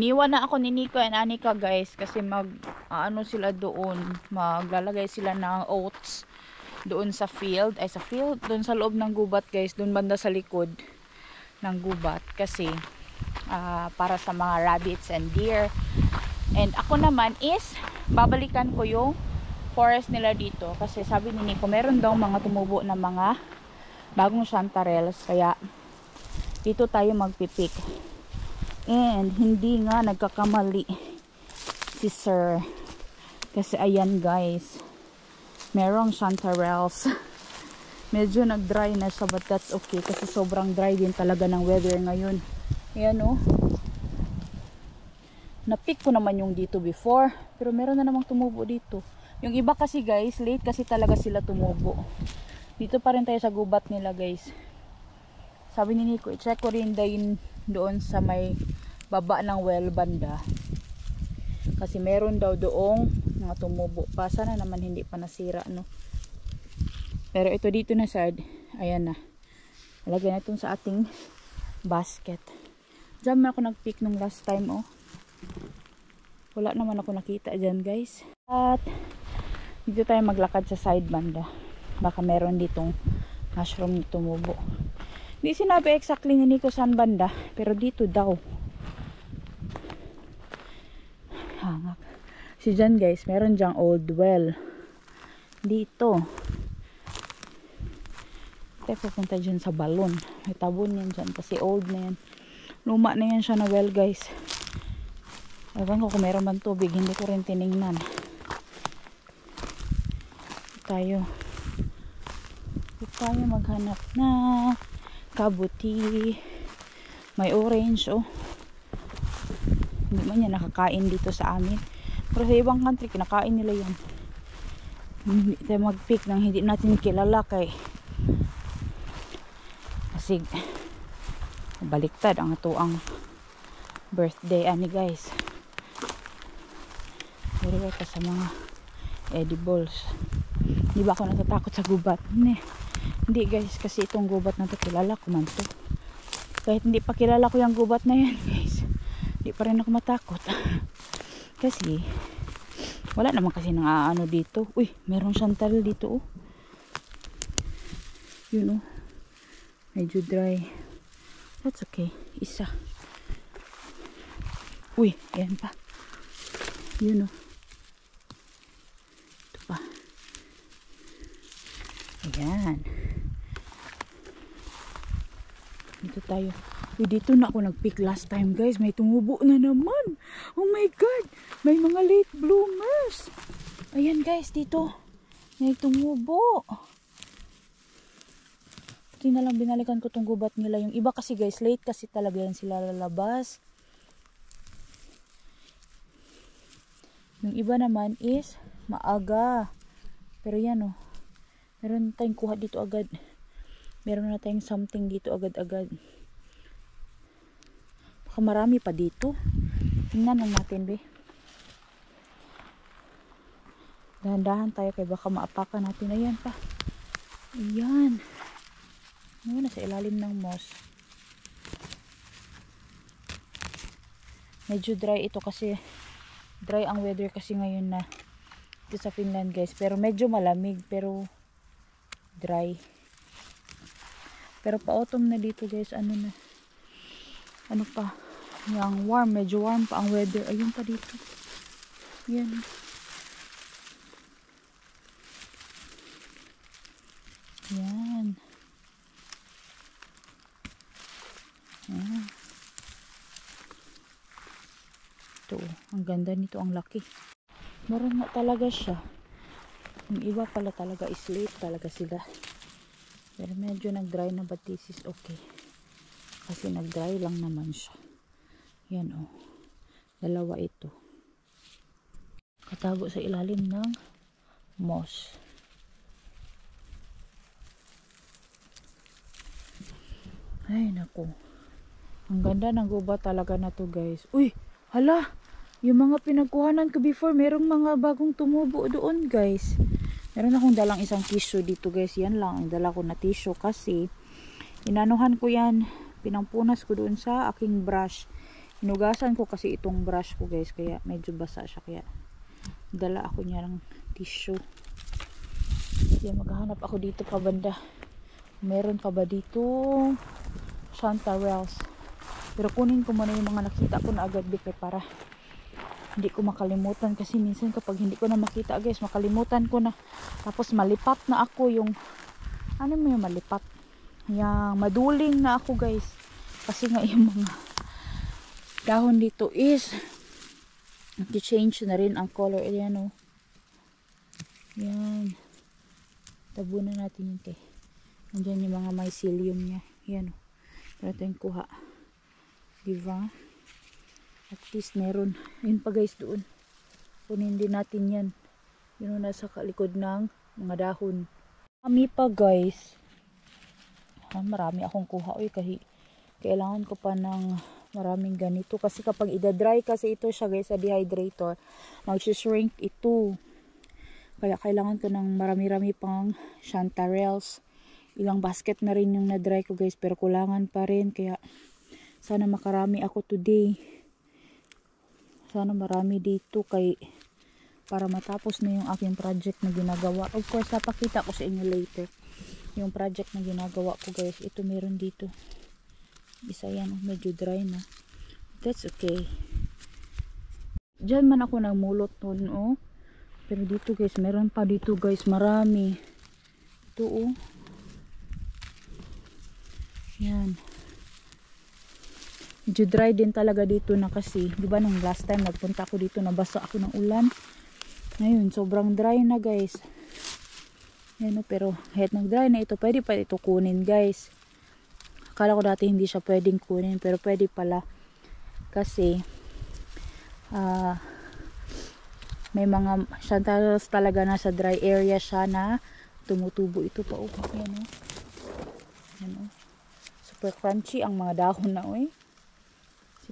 Iniwan na ako ni Nico and Anika guys kasi ano sila doon, maglalagay sila ng oats doon sa field, doon sa loob ng gubat guys, doon banda sa likod ng gubat kasi para sa mga rabbits and deer. And ako naman is babalikan ko yung forest nila dito kasi sabi ni Nico meron daw mga tumubo na mga bagong chanterelles, kaya dito tayo magpipik. And hindi nga nagkakamali si sir kasi ayan guys, merong chanterelles. Medyo nag-dry na siya but that's okay kasi sobrang dry din talaga ng weather ngayon. Ayan o, na-pick ko naman yung dito before pero meron na namang tumubo dito. Yung iba kasi guys, late kasi talaga sila tumubo. Dito pa rin tayo sa gubat nila guys. Sabi ni Nico, i-check ko rin din doon sa may baba ng well banda kasi meron daw doong mga tumubo pa. Sana naman hindi pa nasira, no? Pero ito dito na side, ayan na, lagay na itong sa ating basket. Diyan man ako nag-pick nung last time, oh. Wala naman ako nakita dyan guys. At dito tayo maglakad sa side banda, baka meron ditong mushroom na tumubo. Hindi sinabi exactly ni Nico saan banda, pero dito daw. Hangak. Si dyan guys, meron dyang old well. Dito. Tayo pupunta dyan sa balon. May tabon yan dyan kasi old na yan. Luma na yan siya na well guys. Ewan ko kung meron bang tubig, hindi ko rin tiningnan. Tayo maghanap na kabuti. May orange, oh. Hindi man yan nakakain dito sa amin, pero sa ibang country kinakain nila yan. Hindi tayo mag-pick ng hindi natin kilala kasi baliktad ang atuang birthday ani guys. Pero ka sa mga edibles. Di ba ako natatakot sa gubat? Hindi guys, kasi itong gubat na to kilala ko man to. Kahit hindi pa kilala ko yung gubat na yan guys, di pa rin ako matakot. Kasi wala naman kasi nang ano dito. Uy, meron chanterelle dito, oh. Yun, oh. Medyo dry. That's okay. Isa. Uy, ayan pa. Yun, oh. Ito pa. Ayan. Dito tayo. Uy, dito na ako nag-pick last time guys. May tumubo na naman. Oh my god. May mga late bloomers. Ayan guys, dito. May tumubo. Ito na lang binalikan ko tong gubat nila. Yung iba kasi guys, late kasi talaga yan sila lalabas. Yung iba naman is maaga. Pero yan, oh. Meron na tayong kuha dito agad. Meron na tayong something dito agad-agad. Baka marami pa dito. Tingnan lang natin, be. Dahan-dahan tayo kaya baka maapakan natin. Ayan pa. Ayan. Ano, nasa ilalim ng moss. Medyo dry ito kasi dry ang weather kasi ngayon na dito sa Finland guys. Pero medyo malamig pero dry. Pero pa-autumn na dito guys. Ano na? Ano pa? Yung warm. Medyo warm pa ang weather. Ayun pa dito. Yan. Yan. Yan. Ito. Ang ganda nito. Ang laki. Meron nga talaga siya. Yung iba pala talaga is late talaga sila. Pero medyo nag-dry na but this is okay. Kasi nag-dry lang naman siya. Yan, oh. Dalawa ito. Katago sa ilalim ng moss. Ay, naku. Ang ganda ng gubat talaga na to guys. Uy, hala. Yung mga pinagkuhanan ko before, merong mga bagong tumubo doon guys. Meron akong dalang isang tissue dito guys. Yan lang ang dala ko na tissue kasi inanuhan ko yan. Pinampunas ko doon sa aking brush. Hinugasan ko kasi itong brush ko guys, kaya medyo basa siya, kaya dala ako niya ng tissue. Yan, maghahanap ako dito pa banda. Meron pa ba dito chanterelles? Pero kunin ko muna yung mga nakita ko na agad bigay para hindi ko makalimutan, kasi minsan kapag hindi ko na makita guys, makalimutan ko na, tapos malipat na ako yung ano mo yung malipat, yung maduling na ako guys, kasi nga yung mga dahon dito is nag-change na rin ang color. Ayan o, yan, tabunan natin yun kay andyan yung mga mycelium nya. Yan o, natin kuha, diba? At least meron. Ayun pa guys doon. Kunin din natin yan. Yun nasa kalikod ng mga dahon. Marami pa guys. Marami akong kuha. Uy, kailangan ko pa ng maraming ganito. Kasi kapag idadry kasi ito siya guys sa dehydrator, mag-shrink ito. Kaya kailangan ko ng marami-rami pang chanterelles. Ilang basket na rin yung na-dry ko guys. Pero kulangan pa rin. Kaya sana makarami ako today. Sana marami dito para matapos na yung aking project na ginagawa. Of course, napakita ko sa inyo later yung project na ginagawa ko guys. Ito meron dito. Isa yan, medyo dry na. That's okay. Diyan man ako nagmulot nun, oh. Pero dito guys, meron pa dito guys, marami. Ito, oh. Yan. Medyo dry din talaga dito na kasi, di ba nung last time nagpunta ako dito, nabasa ako ng ulan. Ngayon, sobrang dry na guys. Yan, pero kahit nag-dry na ito, pwede pa ito kunin guys. Akala ko dati hindi siya pwedeng kunin, pero pwede pala. Kasi, may mga chanterelles talaga nasa dry area siya na tumutubo ito pa. Oh, yan o. Yan o. Super crunchy ang mga dahon na, oy.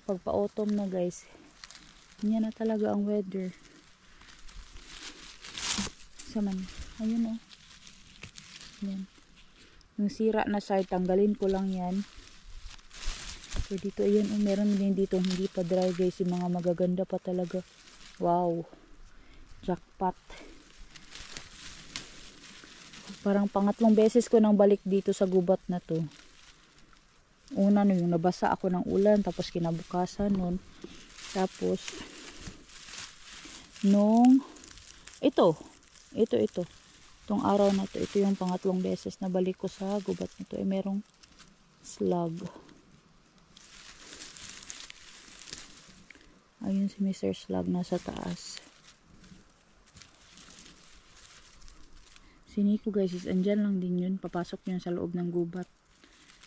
Pag pa-autumn na guys, yan na talaga ang weather. Saman, ayun oh. Yan. Yung sira na side, tanggalin ko lang yan. So dito, ayun oh, meron din dito hindi pa dry guys, yung mga magaganda pa talaga. Wow, jackpot. Parang pangatlong beses ko nang balik dito sa gubat na to. Una yung nabasa ako ng ulan, tapos kinabukasan nun, tapos nung itong araw na to, ito yung pangatlong beses na balik ko sa gubat nito. Merong slug. Ayun si Mr. Slug nasa taas. Si Nico guys is andyan lang din yun, papasok yun sa loob ng gubat.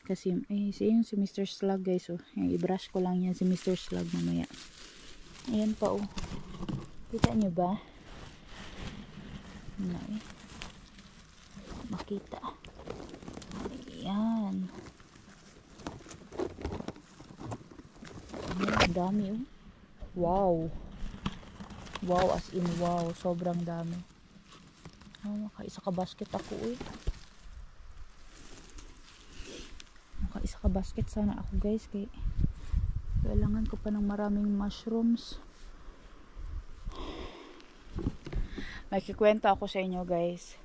Kasi, yung si Mr. Slug guys, oh. Yung i-brush ko lang yan si Mr. Slug mamaya. Ayan pa, oh. Kita nyo ba? Makita. Ayan. Ayan, ang dami, oh. Wow. Wow, as in wow. Sobrang dami. Makaisa ka basket ako, eh. Isa ka basket sana ako guys, kay kailangan ko pa ng maraming mushrooms. May kikwento ako sa inyo guys.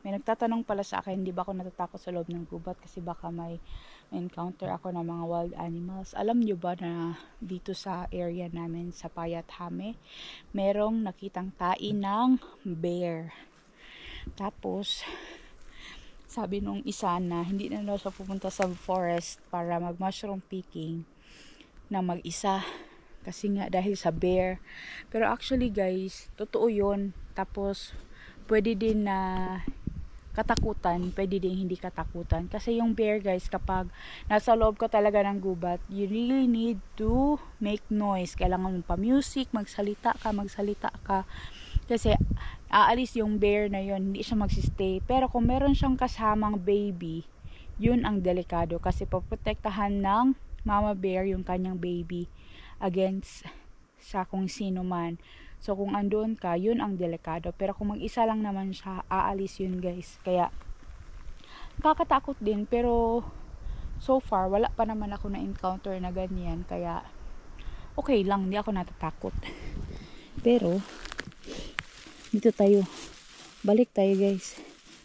May nagtatanong pala sa akin, hindi ba ako natatakot sa loob ng gubat kasi baka may encounter ako ng mga wild animals. Alam nyo ba na dito sa area namin sa Payat Hame, merong nakitang tain ng bear. Tapos sabi nung isa na hindi na daw siya pupunta sa forest para mag mushroom picking na mag-isa kasi nga dahil sa bear. Pero actually guys, totoo yun. Tapos pwede din na katakutan, pwede din hindi katakutan. Kasi yung bear guys, kapag nasa loob ka talaga ng gubat, you really need to make noise. Kailangan mo pa music, magsalita ka. Kasi aalis yung bear na yun, hindi siya magsistay. Pero kung meron siyang kasamang baby, yun ang delikado. Kasi poprotektahan ng mama bear yung kanyang baby against sa kung sino man. So kung andun ka, yun ang delikado. Pero kung mag-isa lang naman siya, aalis yun guys. Kaya kakatakot din, pero So far, wala pa naman ako na-encounter na ganyan. Kaya, okay lang. Hindi ako natatakot. Pero, dito tayo. Balik tayo, guys.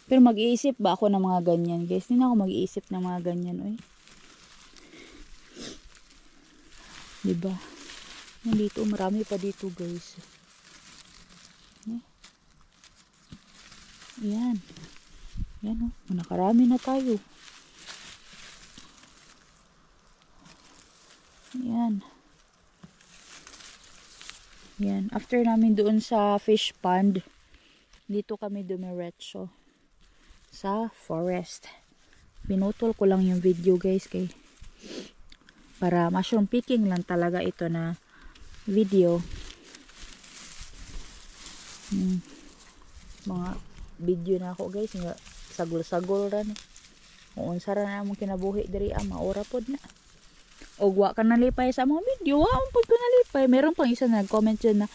Pero mag-iisip ba ako ng mga ganyan, guys? Hindi na ako mag-iisip ng mga ganyan, oy. Diba? Nandito, marami pa dito, guys. Yan. Yan, oh. Nakarami na tayo. Yan. Yan. After namin doon sa fish pond, dito kami dumiretso sa forest. Pinutol ko lang yung video, guys, kay para mushroom picking lang talaga ito na video. Mga video na ako, guys, nga sagol-sagol ra ni. Kung unsa ra na mong kinabuhi diri maura pod na. Og wa ka nalipay sa mga video, wa pud ko nalipay. Meron pang isa nag-comment dyan na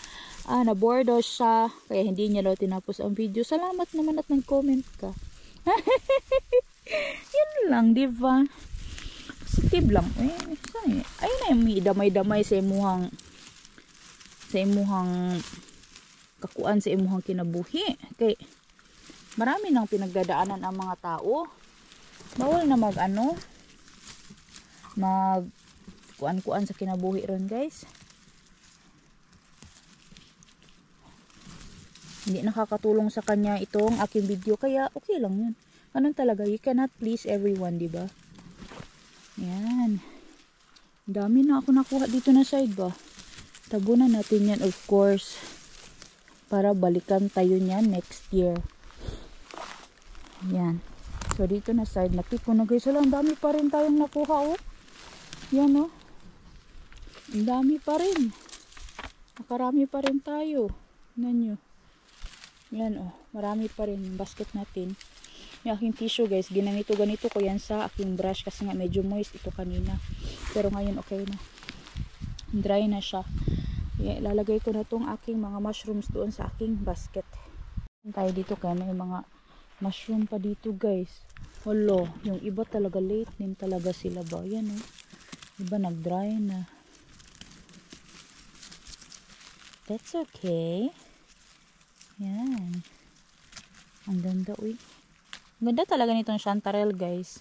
na-bored daw siya kaya hindi niya daw tinapos ang video. Salamat naman at nag-comment ka. Yun lang, di ba? Positive lang. Ayun na yung may damay-damay sa imuhang kakuan, sa imuhang kinabuhi. Kay marami nang pinagdadaanan ang mga tao. Bawal na mag kuan-kuan sa kinabuhi ron, guys. Hindi nakakatulong sa kanya itong aking video, kaya okay lang yun. Ganun talaga, you cannot please everyone, di ba? Yan. Dami na ako nakuha dito na side ba. Tabunan natin yan, of course. Para balikan tayo niyan next year. Yan. So dito na side, nakit ko na, guys. Wala, ang dami pa rin tayong nakuha, oh. Yan, oh. Ang dami pa rin. Nakarami pa rin tayo. Tingnan nyo. Yan, oh. Marami pa rin yung basket natin. Yung aking tissue, guys, ganito ko yan sa aking brush kasi nga medyo moist ito kanina. Pero ngayon okay na. Dry na siya. Ilalagay ko na tong aking mga mushrooms doon sa aking basket. Tayo dito kaya may mga mushroom pa dito, guys. Hello, yung iba talaga late din talaga sila ba. Yan, oh. Iba nag-dry na. That's okay. Yan. Ang ganda, uy. Ganda talaga nitong chanterelle, guys.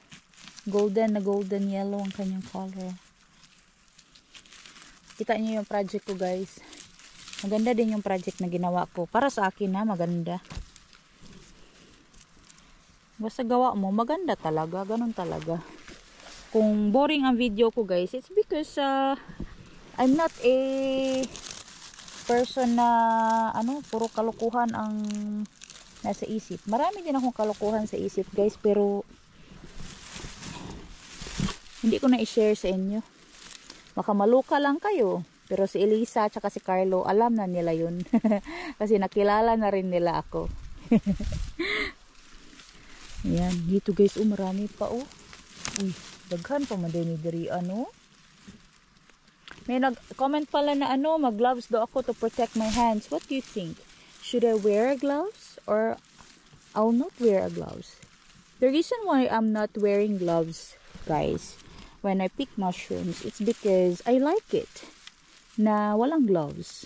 Golden na golden yellow ang kanyang color. Kita niyo yung project ko, guys. Maganda din yung project na ginawa ko. Para sa akin na maganda. Basta gawa mo, maganda talaga. Ganun talaga. Kung boring ang video ko, guys, it's because I'm not a person na puro kalukuhan ang nasa isip. Marami din akong kalukuhan sa isip, guys, pero hindi ko na i-share sa inyo. Baka maluka lang kayo, pero si Elisa at si Carlo, alam na nila yun. Kasi nakilala na rin nila ako. Ayan, dito, guys, marami pa, oh. Uy, daghan pa madini diri, May nag-comment pala na mag-gloves daw ako to protect my hands. What do you think? Should I wear gloves or I'll not wear gloves? The reason why I'm not wearing gloves, guys, when I pick mushrooms, it's because I like it na walang gloves.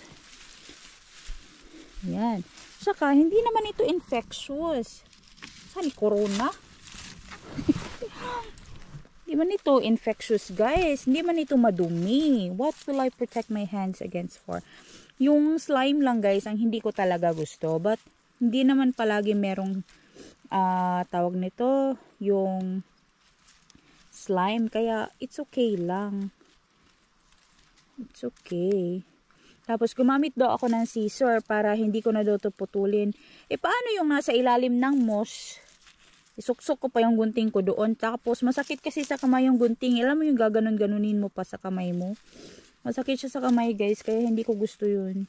Yan. Saka, hindi naman ito infectious. Saan corona? Hindi man ito infectious, guys. Hindi man ito madumi. What will I protect my hands against for? Yung slime lang, guys, ang hindi ko talaga gusto. But, hindi naman palagi merong tawag nito, yung slime. Kaya, it's okay lang. It's okay. Tapos, gumamit daw ako ng scissor para hindi ko na daw ito putulin. Paano yung nasa ilalim ng moss? Isuksok ko pa yung gunting ko doon. Tapos, masakit kasi sa kamay yung gunting. Alam mo yung gaganon-ganunin mo pa sa kamay mo. Masakit siya sa kamay, guys. Kaya hindi ko gusto yun.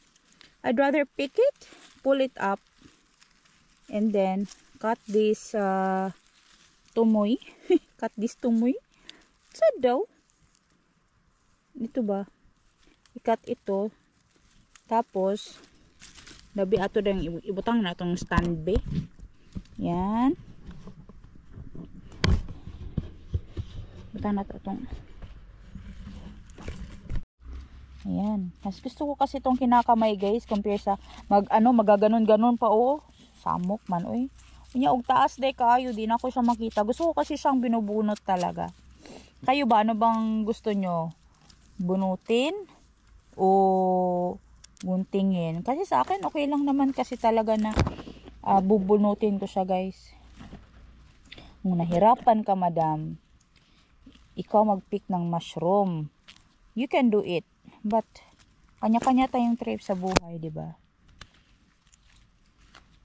I'd rather pick it, pull it up, and then cut this tumoy. Cut this tumoy. Sad daw. Ito ba? I-cut ito. Tapos, labi ato dang ibutang na itong stand be. Yan. Punta na to itong. Ayan. Mas gusto ko kasi itong kinakamay guys. Compare sa magaganon-ganon pa. Oo. Samok man. Uy. Unya og taas day kayo. Di na ako siya makita. Gusto ko kasi siyang binubunot talaga. Kayo ba? Ano bang gusto nyo? Bunutin? O guntingin? Kasi sa akin okay lang naman kasi talaga na bubunutin ko siya guys. Kung nahirapan ka madam, ikaw mag-pick ng mushroom. You can do it. But kanya-kanya tayong trip sa buhay, di ba?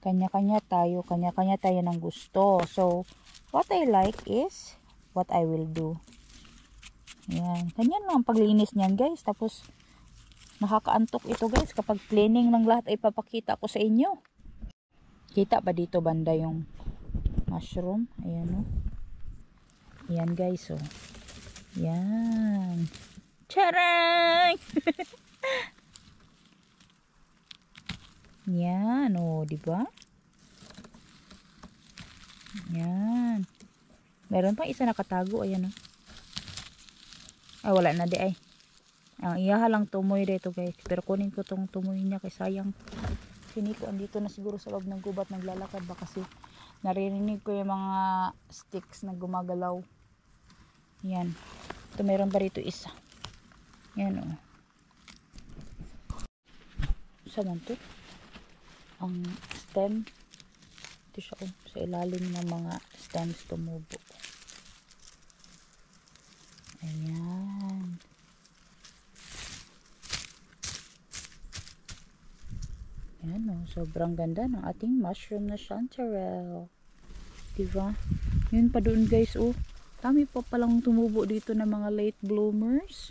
Kanya-kanya tayo ng gusto. So, what I like is what I will do. Yan. Ganyan lang ang paglinis niyan, guys. Tapos, nakakaantok ito, guys. Kapag cleaning ng lahat ay papakita ko sa inyo. Kita ba dito banda yung mushroom? Ayan, oh. Yan, guys, oh. Yan. Charang! Yan, oh, di ba? Yan. Meron pang isa nakatago, ayan, oh. Ay, wala na di ay. Ang iyaha lang tumoy dito, guys. Pero kunin ko tong tumoy niya kay sayang. Siniko andito na siguro sa loob ng gubat naglalakad ba kasi naririnig ko yung mga sticks na gumagalaw. Yan. Ito meron pa rito isa. Yan, oh. Saan to? Ang stem. Ito siya, oh. Sa ilalim ng mga stems tumubo. Ayan. Ayan, oh. Sobrang ganda ng ating mushroom na chanterelle. Diba? Yun pa doon, guys, oh. Dami pa palang tumubo dito ng mga late bloomers.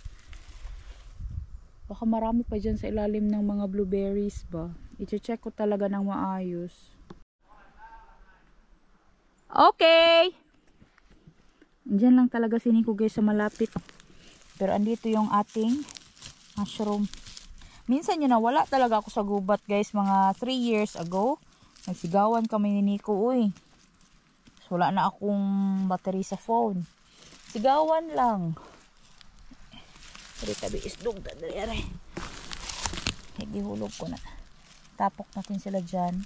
Baka marami pa dyan sa ilalim ng mga blueberries ba. I-check ko talaga ng maayos. Okay! Diyan lang talaga siniko guys sa malapit. Pero andito yung ating mushroom. Minsan yun nawala talaga ako sa gubat guys. Mga 3 years ago. Nagsigawan kami ni Nico. Uy. So, wala na akong battery sa phone. Sigawan lang. Tabi isdog dadari. Higihulog ko na. Tapok natin sila dyan.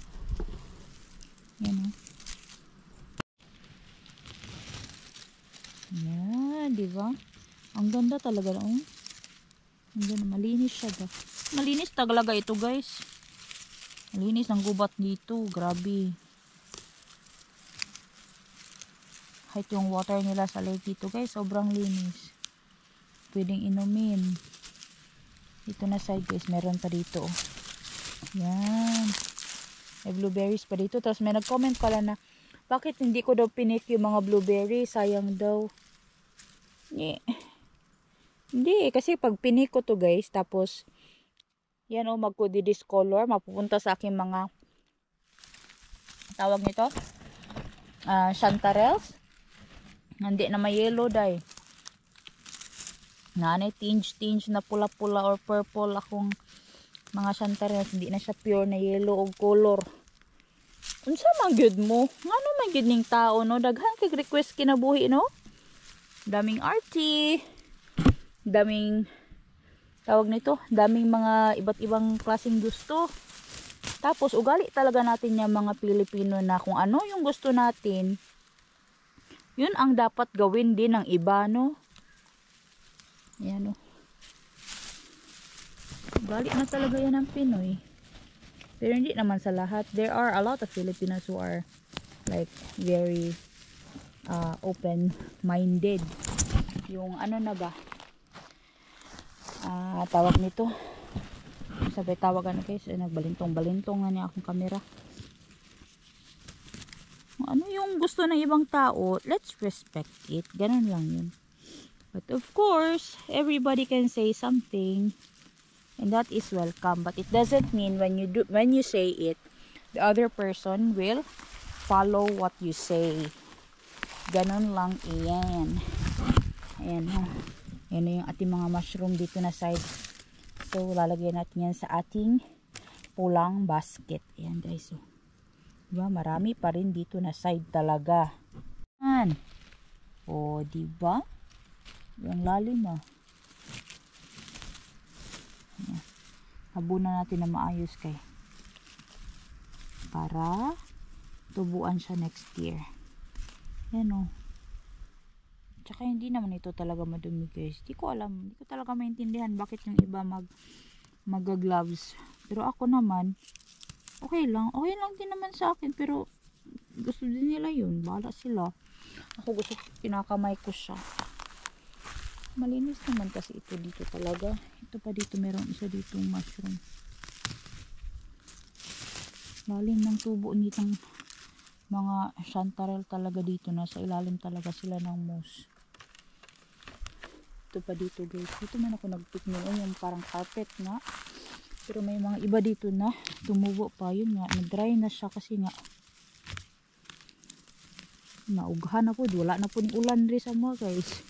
Yan, oh. Yan, diba? Ang ganda talaga, oh. Ang ganda, malinis siya ba? Malinis talaga ito, guys. Malinis ang gubat dito. Grabe. Kahit yung water nila sa lake dito, guys, sobrang linis. Pwedeng inumin. Dito na side, guys, meron pa dito, oh. Yan. May blueberries pa dito. Tapos may nag-comment pala na bakit hindi ko daw pinik yung mga blueberries? Sayang daw. Hindi, kasi pag pinik ko to, guys, tapos yan, oh, magko-discolor, mapupunta sa aking mga tawag nito chanterelles. Hindi na may yellow dye. Nanay tinge na pula-pula or purple akong mga chanterelles. Hindi na siya pure na yellow o color. Unsa man gyud mo? Ngano man gyud ning tao, no? Daghan kay request kinabuhi, no? Daming arty. Daming tawag nito, daming mga iba't ibang klaseng gusto. Tapos ugali talaga natin yung mga Pilipino na kung ano yung gusto natin, yun ang dapat gawin din ng iba, no? Ayan, oh. Ugali na talaga yan ng Pinoy. Pero hindi naman sa lahat. There are a lot of Filipinos who are like very open-minded. Yung ano na ba? Tawag nito. Sabay tawagan na guys. Nagbalintong-balintong nga niya akong kamera. Ano yung gusto ng ibang tao, let's respect it. Ganun lang yun. But of course, everybody can say something. And that is welcome. But it doesn't mean when you say it, the other person will follow what you say. Ganun lang iyan. Ayan, ha. Yan na yung ating mga mushroom dito na side. So, lalagyan natin yan sa ating pulang basket. Ayan, guys. So, diba? Marami pa rin dito na side talaga. Yan. O, diba? Yung lalim ah. Ayan. Habunan natin na maayos kay. Para tubuan siya next year. Yan o. Tsaka hindi naman ito talaga madumi guys. Di ko alam. Di ko talaga maintindihan bakit yung iba mag-gloves. Pero ako naman, okay lang. Okay lang din naman sa akin. Pero gusto din nila yun. Bahala sila. Ako gusto, pinakamay ko siya. Malinis naman kasi ito dito talaga. Ito pa dito, meron isa dito mushroom. Lalim ng tubo nitong mga chanterelle talaga dito. Nasa ilalim talaga sila ng moss. Ito pa dito guys. Dito man ako nag-pick noon yung parang carpet nga. Pero may mga iba dito na tumubo pa. Yun nga, nag-dry na siya kasi nga naughan na po. Wala na po ni ulan rin sa mga guys.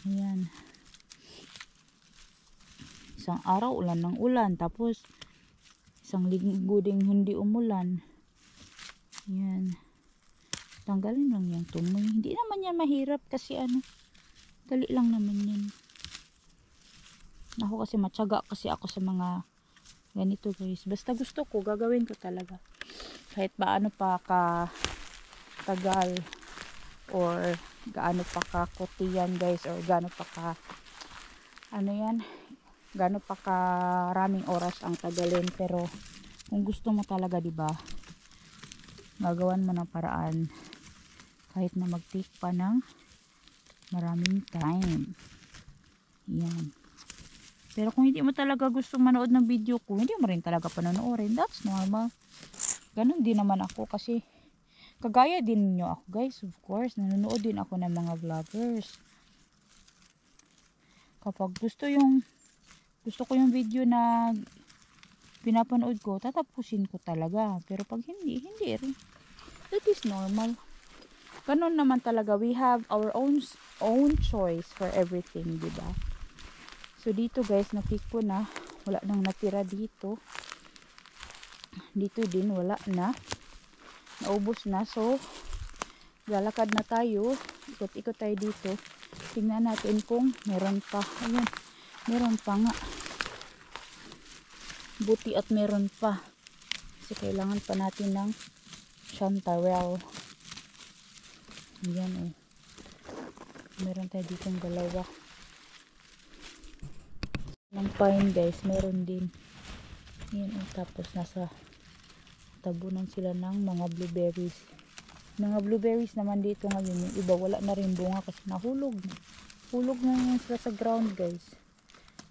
Ayan. Isang araw ulan ng ulan. Tapos isang linggo ding hindi umulan. Ayan. Tanggalin lang yung tumoy. Hindi naman yan mahirap kasi ano. Dali lang naman yan. Ako kasi matyaga kasi ako sa mga ganito guys. Basta gusto ko, gagawin ko talaga. Kahit paano pa ka tagal or gaano pa ka kutiyan guys, or gaano pa ka ano yan, gaano pa karaming oras ang tagalin. Pero kung gusto mo talaga, di ba, gagawan mo ng paraan kahit na mag-take pa ng maraming time. Yan. Pero kung hindi mo talaga gusto manood ng video ko, hindi mo rin talaga panonoodin. That's normal. Ganun din naman ako kasi kagaya din nyo ako guys. Of course, nanonood din ako ng mga vloggers. Kapag gusto ko yung video na pinapanood ko, tatapusin ko talaga. Pero pag hindi rin. That is normal. Ganun naman talaga. We have our own choice for everything, diba? So dito guys, na-pick ko na. Wala nang natira dito. Dito din, wala na. Naubos na. So, lalakad na tayo. Ikot-ikot tayo dito. Tingnan natin kung meron pa. Ayan, meron pa nga. Buti at meron pa. Kasi kailangan pa natin ng chanterelle. Ayan o. Meron tayo ditong dalawa. Ng pine guys, meron din. Ayan o. Tapos nasa tabunan sila ng mga blueberries. Mga blueberries naman dito ngayon. Yung iba wala na rin bunga kasi nahulog. Hulog na yun sila sa ground guys.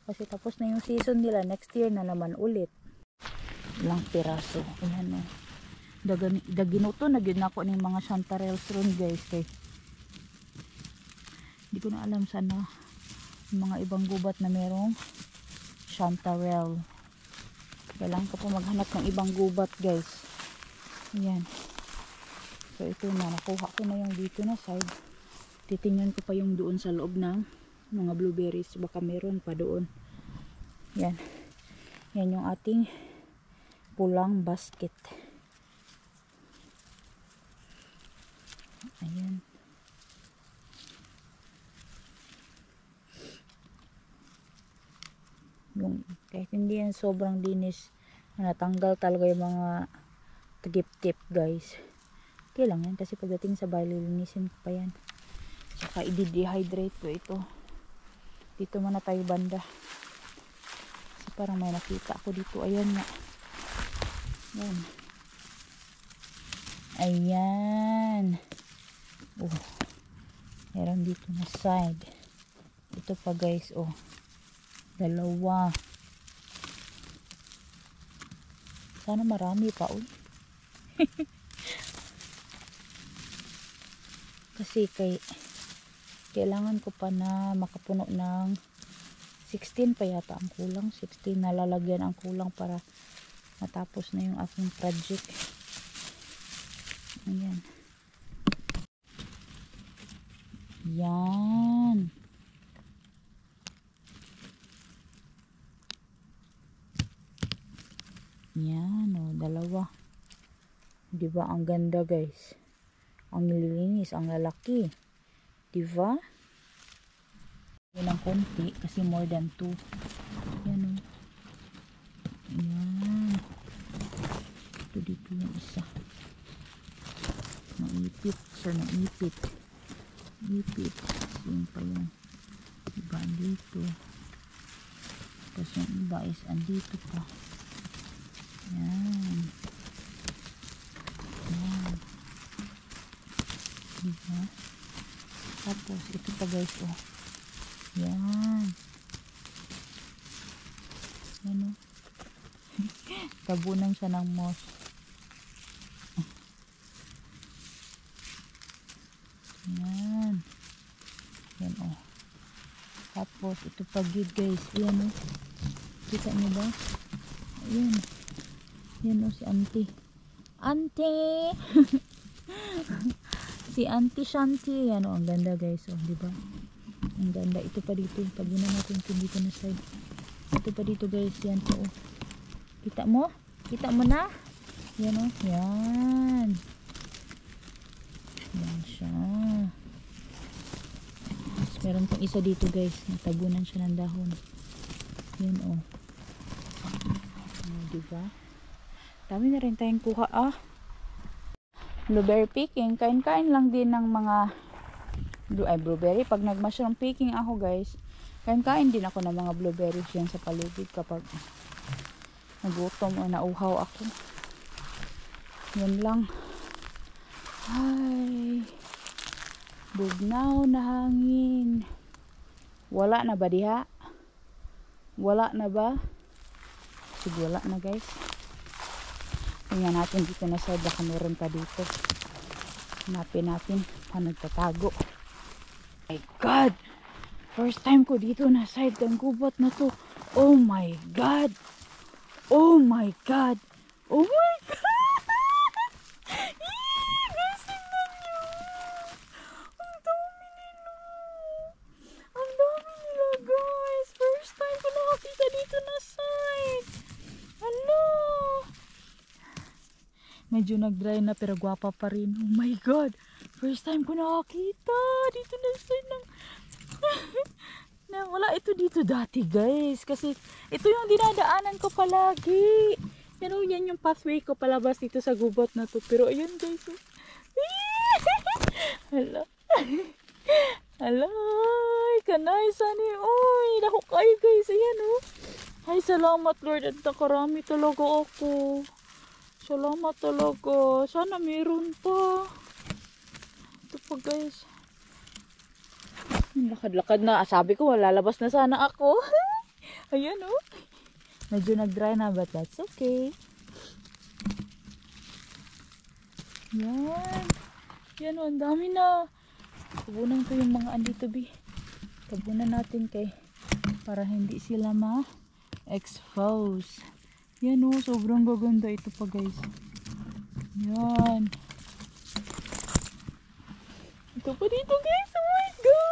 Kasi tapos na yung season nila. Next year na naman ulit. Ilang piraso. Ayan o. Daginuto na yun ako ng mga chanterelles ron guys. Kaya hindi ko na alam sana yung mga ibang gubat na merong chanterelle. Kailangan ko po maghanap ng ibang gubat guys. Ayan. So ito na, nakuha ko na yung dito na side. Titingnan ko pa yung doon sa loob ng mga blueberries. Baka meron pa doon. Yan. Yan yung ating pulang basket. Ayan. Yung, kahit hindi yan sobrang linis, natanggal talaga yung mga tip-tip guys. Okay lang yan kasi pagdating sa bahay lilinisin ko pa yan. Saka i-dehydrate ko ito. Dito muna tayo banda. Kasi parang may nakita ako dito. Ayan nga. Ayan. Ayan. Oh. Meron dito na side. Ito pa guys. Oh. Dalawa. Sana marami pa. Uy. Kasi kailangan ko pa na makapuno ng 16 pa yata ang kulang. 16 na lalagyan ang kulang para matapos na yung aking project. Ayan. Yan. Yan o, dalawa. Diba ang ganda guys? Ang lilinis, ang lalaki. Diba? Yun ang konti kasi more than 2. Yan o. Ayan. Ito dito yung isa. Naipit. Sir, naipit. Ipit. Yun pa yung iba andito. Tapos yung iba is andito pa. Yan. Yan. Diba? Tapos ito pa guys oh. Yan. Yan o. Tabunan siya ng moss. Yan. Yan o. Tapos ito pa gid guys. Yan o. Kita niyo ba? Ayan. Yan o si auntie. Auntie! Si Auntie Shanti. Yan o. Ang ganda guys. O. Diba? Ang ganda. Ito pa dito. Tabunan natin ito dito na side. Ito pa dito guys. Yan po o. Kita mo? Kita mo na? Yan o. Yan. Yan siya. Tapos meron pang isa dito guys. Natabunan siya ng dahon. Yan o. Diba? Dami na rin tayong kuha ah. Blueberry picking. Kain-kain lang din ng mga blueberry. Pag nag-mushroom picking ako guys, kain-kain din ako ng mga blueberries yan sa paligid kapag nagutom o nauhaw ako. Yan lang. Ay, bugnaw na hangin. Wala na ba diha? Wala na ba? Sige, wala na guys. Tingnan natin dito na side. Baka meron pa dito. Hanapin natin pa nagtatago. My God! First time ko dito na side ng gubat na to. Oh my God! Oh my God! Oh my God! Guys, tingnan nyo! Ang dami nila! Ang dami nila guys! First time ko nakakita dito na side! Ano? Medyo nag-dry na pero gwapa pa rin. Oh my God! First time ko nakakita dito na side ng... Wala ito dito dati guys. Kasi ito yung dinadaanan ko palagi. Pero yan yung pathway ko palabas dito sa gubat na to. Pero ayun guys. Hala. Hala. Kanay sani. Uy. Naku kayo guys. Ayan oh. Ay salamat Lord. At nakarami talaga ako. Salamat talaga. Sana meron pa. Ito pa guys. Lakad-lakad na. Sabi ko, lalabas na sana ako. Ayan oh. Medyo nag-dry na but that's okay. Yan. Yan oh, ang dami na. Tabunan ko yung mga andito bi. Tabunan natin kay para hindi sila ma-expose. Yan oh, sobrang gaganda ito pa guys. Yan. Ito pa dito guys. Oh my God.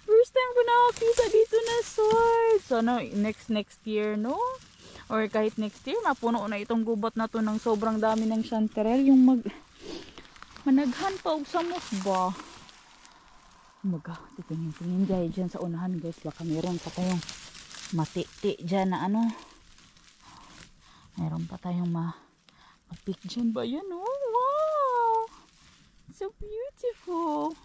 First time ko nakakita dito na sword. So no, next year no? Or kahit next year, mapuno na itong gubat na to ng sobrang dami ng chanterelle. Yung managhan pa og samos ba? Titingin dyan sa unahan guys. Baka meron pa tayong matiti dyan na ano. Meron pa tayong ma-pick dyan ba? Yan oh. Wow! So beautiful.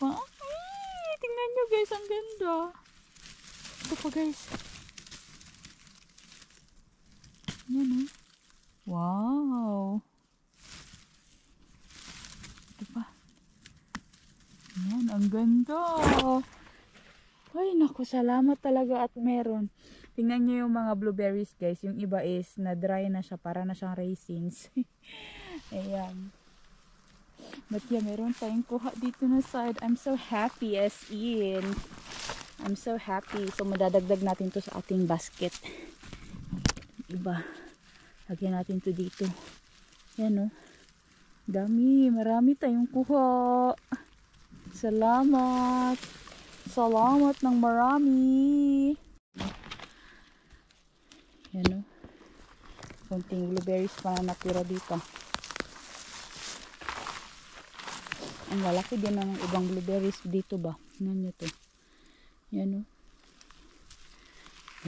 Ay, tingnan nyo guys, ang ganda. Ito pa guys. Yan oh. Wow. Ito pa. Yan, ang ganda. Ay, naku, salamat talaga at meron. Tingnan nyo yung mga blueberries guys. Yung iba is na-dry na siya. Para na siyang raisins. Ayan. But yeah, meron tayong kuha dito na side. I'm so happy as in. I'm so happy. So, madadagdag natin to sa ating basket. Iba. Lagyan natin to dito. Yan oh. Dami. Marami tayong kuha. Salamat. Salamat ng marami. Yan oh. Konting blueberries pa na natira dito. Ang lalaki din ng ibang blueberries dito ba. Yan nyo to. Yan o.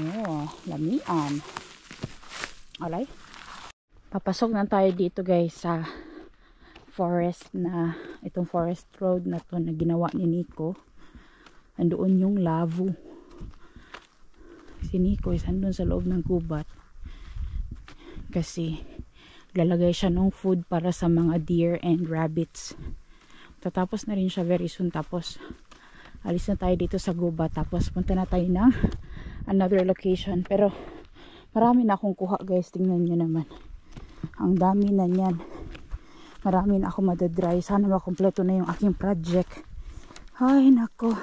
Oh, lamian. Alay. Papasok na tayo dito guys sa forest na, itong forest road na to na ginawa ni Nico. Andoon yung lavo. Si Nico is andun sa loob ng gubat. Kasi lalagay siya ng food para sa mga deer and rabbits. Tatapos na rin siya very soon. Tapos alis na tayo dito sa gubat. Tapos punta na tayo ng another location. Pero marami na akong kuha guys. Tingnan nyo naman. Ang dami na yan. Marami na ako madadry. Sana makompleto na yung aking project. Ay nako.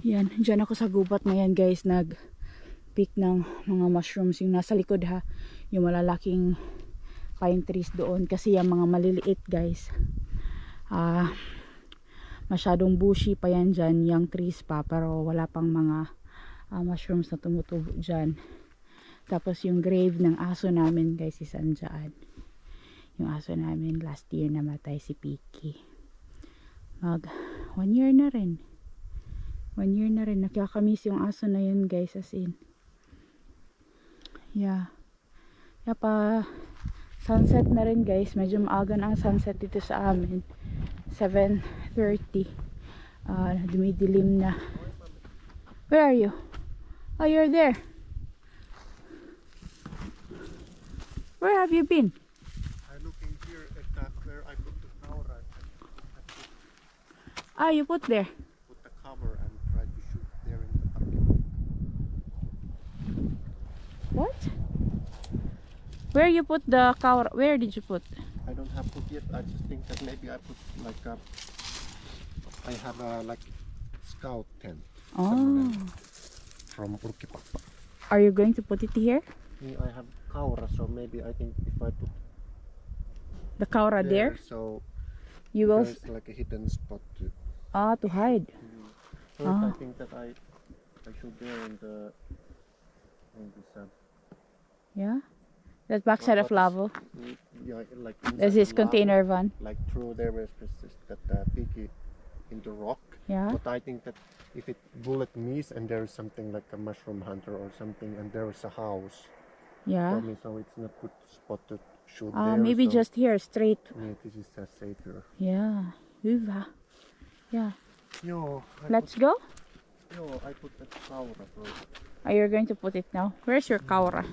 Yan. Diyan ako sa gubat na yan guys. Nag-pick ng mga mushrooms. Yung nasa likod ha. Yung malalaking pine trees doon. Kasi yung mga maliliit guys. Masyadong bushy pa yan dyan. Young trees pa. Pero wala pang mga mushrooms na tumutubo dyan. Tapos yung grave ng aso namin guys is andyan. Yung aso namin last year namatay si Piki. 1 year na rin. 1 year na rin. Nakakamiss yung aso na yun guys, as in. Yeah. Pa sunset na rin guys. Medyo maaga na ang sunset dito sa amin. 7:30. Dumidilim na. Where are you? Oh, you're there. Where have you been? I'm looking here at where I put the camera. You put there. Put the cover and try to shoot there in the parking. What? Where you put the cover? Where did you put? I don't have put yet. I just think that maybe I put like I have a like scout tent. Oh. From Urkipapa. Are you going to put it here? I have kaura, so maybe I think if I put The kaura there? So You will. there's like a hidden spot to. To hide. First, I think that I should there in this. Yeah. That backside of lava. Yeah, like There's this container van. Like through there is that Piki in the rock. Yeah. But I think that if it bullet means and there is something like a mushroom hunter or something and there is a house Yeah. for me, so it's not good spot to shoot there. Maybe so just here straight. yeah, this is safer. Yeah. Uva. Yeah. Yo, Let's go. I put that kaura first. Are you going to put it now? Where's your kaura?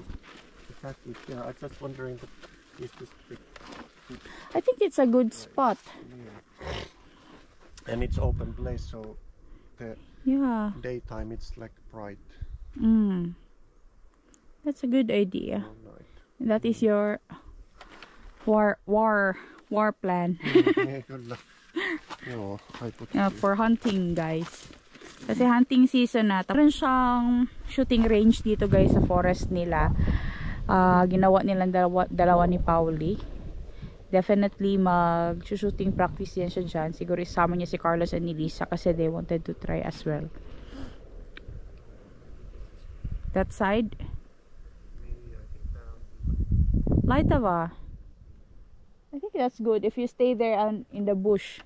Exactly. Yeah, I just wondering that is this big. I think it's a good spot. And it's open place, so the Yeah. daytime it's like bright. That's a good idea. All night. That is your war plan. Yeah, good luck. No, I put For hunting guys. Kasi hunting season na. Meron siyang shooting range dito guys sa forest nila. Ginawa nilang dalawa ni Pauli. Definitely mag-shooting practice yan siya dyan. Siguro isama niya si Carlos and ni Lisa kasi they wanted to try as well. That side? Laitava. I think that's good if you stay there in the bush.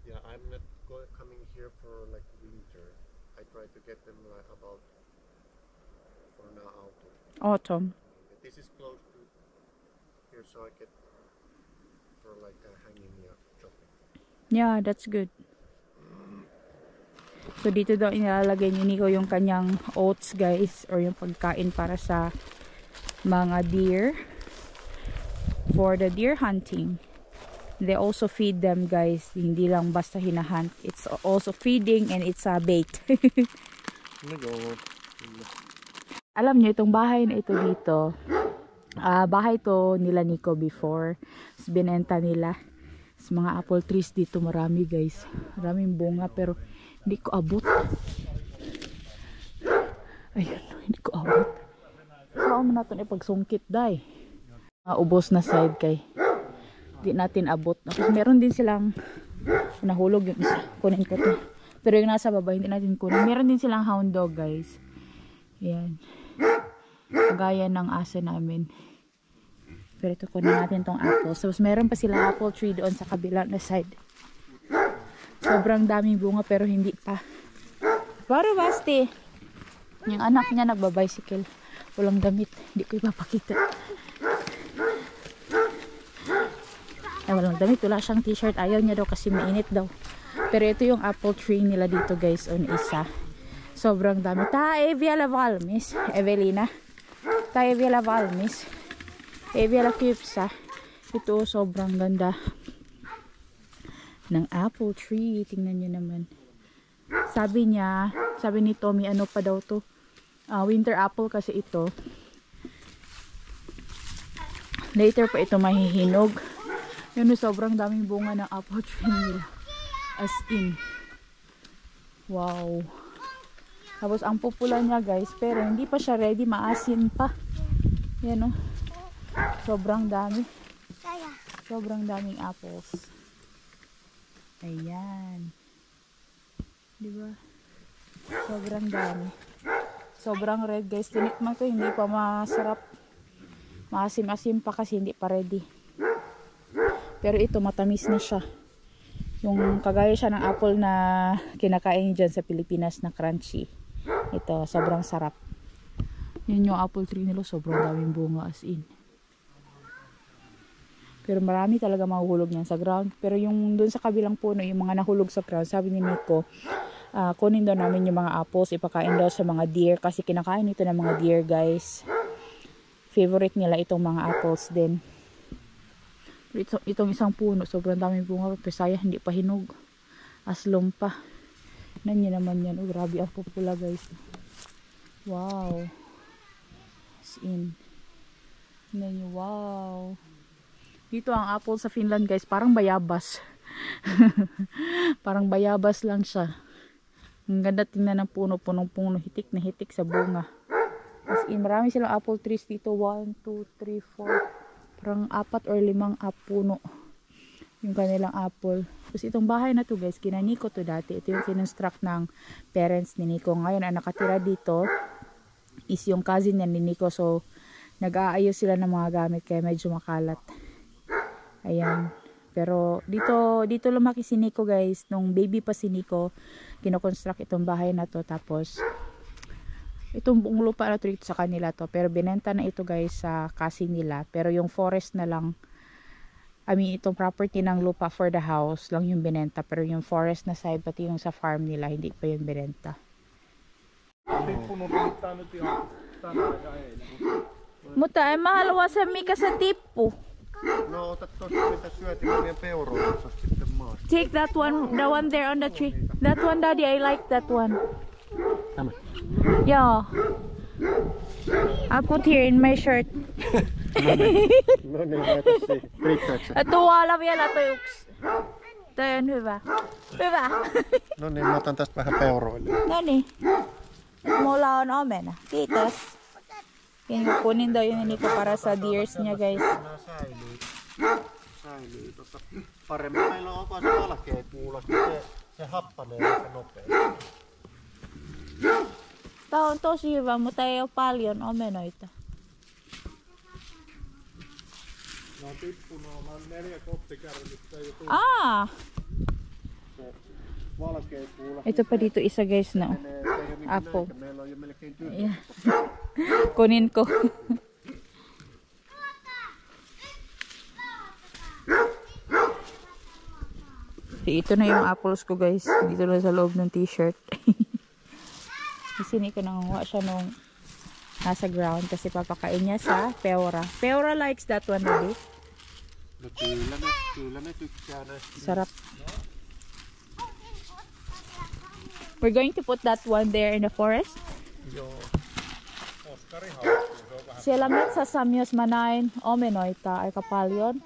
Yeah, I'm not coming here for like winter. I try to get them like about for now Autumn. This is close to here, so I get for like hanging chopping. Yeah, that's good. So dito daw inilalagay ni Nico yung kanyang oats guys, or yung pagkain para sa mga deer for the deer hunting. They also feed them guys, hindi lang basta hinahunt, it's also feeding and it's a bait. Alam niyo itong bahay na ito dito, bahay to nila Nico before, binenta nila. Sa mga apple trees dito marami guys, maraming bunga pero hindi ko abot. Ayun, hindi ko abot. Saan mo natin ipagsungkit day? Ubos na side kay di natin abot. Kasi meron din silang nahulog yung isa. Kunin ko to. Pero yung nasa baba hindi natin kunin. Meron din silang hound dog guys. Ayan. Gaya ng asa namin. Pero ito, kunin natin tong apple. So, meron pa sila apple tree doon sa kabilang na side. Sobrang daming bunga pero hindi pa. Paro Basti. Yung anak niya nagbabicycle. Walang damit. Hindi ko ipapakita. Ay, walang damit. Wala siyang t-shirt. Ayaw niya daw kasi mainit daw. Pero ito yung apple tree nila dito guys. On isa. Sobrang dami. Ta Evia Lavalmis. Evelina. Ta Evia Lavalmis. Evia La Kypsa. Ito sobrang ganda ng apple tree. Tingnan nyo naman. Sabi niya, sabi ni Tommy, ano pa daw to? Winter apple kasi ito. Later pa ito mahihinog. Yun, sobrang daming bunga ng apple tree nila. As in. Wow. Tapos ang pupula niya guys, pero hindi pa siya ready, maasin pa. Yan o. Sobrang dami. Sobrang daming apples. Ayan. Diba? Sobrang dami. Sobrang red guys. Tinikman ko, hindi pa masarap. Maasim-asim pa kasi hindi pa ready. Pero ito matamis na siya. Yung kagaya siya ng apple na kinakain dyan sa Pilipinas na crunchy. Ito, sobrang sarap. Yun yung apple tree nila. Sobrang daming bunga as in. Pero marami talaga mahuhulog niyan sa ground. Pero yung dun sa kabilang puno, yung mga nahulog sa ground, sabi ni Nico, kunin daw namin yung mga apples, ipakain daw sa mga deer. Kasi kinakain ito ng mga deer guys. Favorite nila itong mga apples din. Itong isang puno, sobrang daming bunga. Pesaya, hindi pa hinog. Aslom pa. Nanyo naman yan. Oh, grabe ang pupula guys. Wow. As in. Nanyo, wow. Dito ang apple sa Finland guys, parang bayabas. Parang bayabas lang siya. Ang ganda tingnan ng puno, punong-puno, hitik na hitik sa bunga. As in, marami silang apple trees dito. 1, 2, 3, 4. Parang 4 or 5 puno. Yung kanilang apple. Tapos itong bahay na to guys, kina Nico to dati. Ito yung kinonstruct ng parents ni Nico. Ngayon ang nakatira dito is yung cousin niya ni Nico. So, nag-aayos sila ng mga gamit kaya medyo makalat. Ayan. Pero dito lumaki si Nico guys. Nung baby pa si Nico, kinoconstruct itong bahay na to. Tapos itong buong lupa na to dito sa kanila to. Pero binenta na ito guys sa kasi nila. Pero yung forest na lang, itong property ng lupa for the house lang yung binenta. Pero yung forest na side, pati yung sa farm nila, hindi pa yung binenta. Mutta ei mä halua sen mikä se tippu. No ota tuosta mitä syötiin peuroissa sitten maasta. Take that one, the one there on the tree. That one, Daddy, I like that one. Tämä. Yeah. I put here in my shirt. No niin, laita siihen. Riittääkö se? Tuolla vielä toi yksi. Toi on hyvä. Hyvä. No niin, mä otan tästä vähän peuroille. No niin. Mulla on omena. Kiitos. Kunin daw yun Nico para sa deers niya guys. Nämä säilyy tuossa paremmin. Meillä on vaan se valkea kuulas, niin se happanee aika nopeasti. Tää on tosi hyvä, mutta ei ole paljon omenoita. Ne on tippunut, mä 4 koptikärrystä jo tullut. Se valkea kuulas. Ito pa dito isa guys na. Apple. Meillä on jo melkein tyhjä. Yeah. Kunin ko. Ito na yung apples ko guys. Dito na sa loob ng t-shirt. Kasi hindi ko nangunguha siya nung nasa ground. Kasi papakain niya sa Peora. Peora likes that one, Daddy. No kyllä ne tykkää näistä. Sarap. We're going to put that one there in the forest. Joo. Oskari haukkuu, se on vähän. Siellä metsässä on myös mä näin omenoita aika paljon.